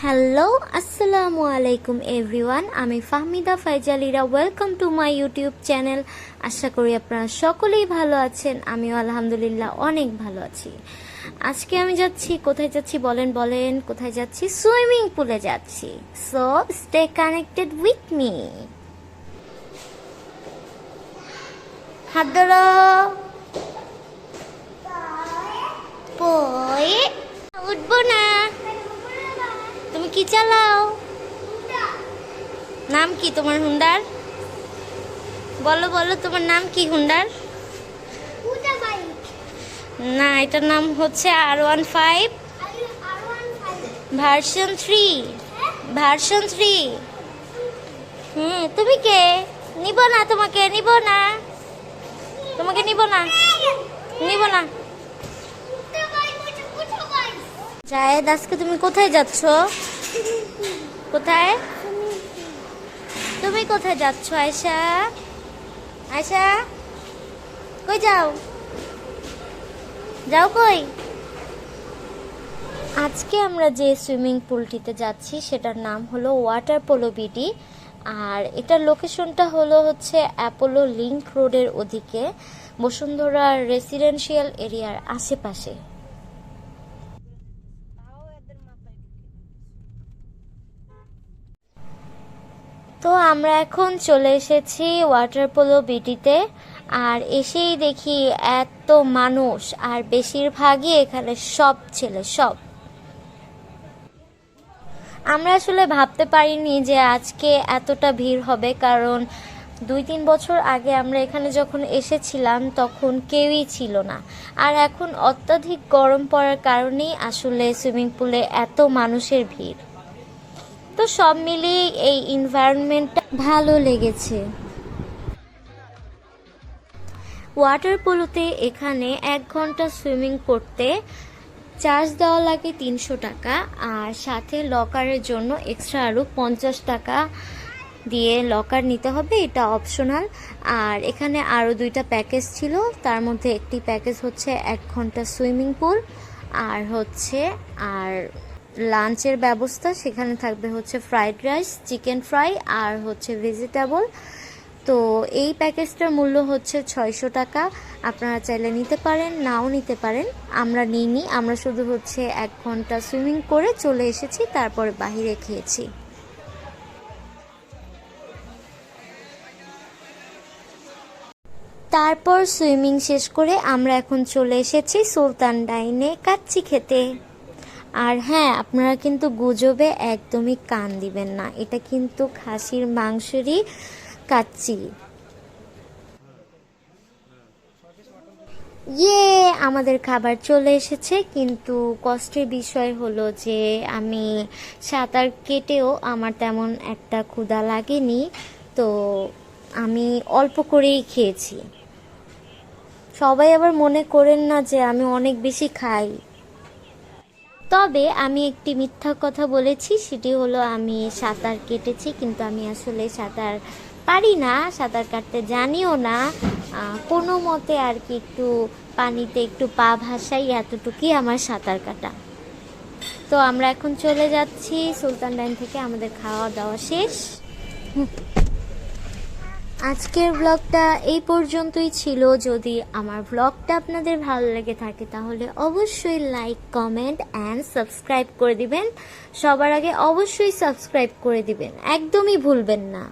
Hello আসসালামু আলাইকুম everyone, আমি Fahmida Faizalira. Welcome to my YouTube channel. আশা করি আপনারা সকলেই ভালো আছেন। আমিও আলহামদুলিল্লাহ অনেক ভালো আছি। আজকে আমি যাচ্ছি, কোথায় যাচ্ছি বলেন কোথায় যাচ্ছি? সুইমিং পুলে যাচ্ছি। So stay connected with me. হাত ধরো। উঠবো না। তুমি কি চালাও? নাম কি তোমার হুন্ডার? বলো তোমার নাম কি হুন্ডার? না, এটার নাম হচ্ছে R15 ভার্সন 3। তুমি কে? নিব না, তোমাকে নিব না। জায়েদ, আজকে তুমি কোথায় যাচ্ছ? কোথায়? তুমি কোথায় যাচ্ছ আয়শা? কই যাও কই? আজকে আমরা যে সুইমিং পুলটিতে যাচ্ছি সেটার নাম হলো ওয়াটার পোলো বিডি। আর এটার লোকেশনটা হচ্ছে অ্যাপোলো লিংক রোডের ওদিকে, বসুন্ধরা রেসিডেন্সিয়াল এরিয়ার আশেপাশে। তো আমরা এখন চলে এসেছি ওয়াটার পোলো বিডিতে। আর এসেই দেখি এত মানুষ, আর বেশিরভাগই এখানে সব ছেলে। আমরা আসলে ভাবতে পারিনি যে আজকে এতটা ভিড় হবে, কারণ 2-3 বছর আগে আমরা এখানে যখন এসেছিলাম তখন কেউই ছিল না। আর এখন অত্যাধিক গরম পড়ার কারণেই আসলে সুইমিং পুলে এত মানুষের ভিড়। তো সব মিলিয়ে এই এনভায়রনমেন্টটা ভালো লেগেছে। ওয়াটার পোলোতে এখানে 1 ঘন্টা সুইমিং করতে চার্জ দেওয়া লাগে 300 টাকা, আর সাথে লকারের জন্য এক্সট্রা আরও 50 টাকা দিয়ে লকার নিতে হবে, এটা অপশনাল। আর এখানে আরও 2টা প্যাকেজ ছিল, তার মধ্যে একটি প্যাকেজ হচ্ছে 1 ঘন্টা সুইমিং পুল আর লাঞ্চের ব্যবস্থা। সেখানে থাকবে ফ্রাইড রাইস, চিকেন ফ্রাই আর ভেজিটেবল। তো এই প্যাকেজটার মূল্য 600 টাকা। আপনারা চাইলে নিতে পারেন, নাও নিতে পারেন। আমরা নিইনি, আমরা শুধু 1 ঘন্টা সুইমিং করে চলে এসেছি, তারপরে বাহিরে খেয়েছি। তারপর সুইমিং শেষ করে আমরা এখন চলে এসেছি সুলতান ডাইনে কাচ্চি খেতে। আর হ্যাঁ, আপনারা কিন্তু গুজবে একদমই কান দিবেন না, এটা কিন্তু খাসির মাংসেরই কাচ্চি। আমাদের খাবার চলে এসেছে, কিন্তু কষ্টের বিষয় হলো যে আমি সাঁতার কেটেও আমার তেমন একটা ক্ষুধা লাগেনি, তো আমি অল্প করেই খেয়েছি। সবাই আবার মনে করেন না যে আমি অনেক বেশি খাই। তবে আমি একটি মিথ্যা কথা বলেছি, সেটি হলো আমি সাঁতার কেটেছি, কিন্তু আমি আসলে সাঁতার পারি না, সাঁতার কাটতে জানিও না। কোনো মতে আর কি একটু পানিতে একটু পা ভাসাই, এতটুকুই আমার সাঁতার কাটা। তো আমরা এখন চলে যাচ্ছি সুলতান ডাইন থেকে, আমাদের খাওয়া দাওয়া শেষ। আজকের ব্লগটা এই পর্যন্তই ছিল। যদি আমার ব্লগটা আপনাদের ভালো লেগে থাকে তাহলে অবশ্যই লাইক, কমেন্ট অ্যান্ড সাবস্ক্রাইব করে দিবেন। সবার আগে অবশ্যই সাবস্ক্রাইব করে দিবেন, একদমই ভুলবেন না।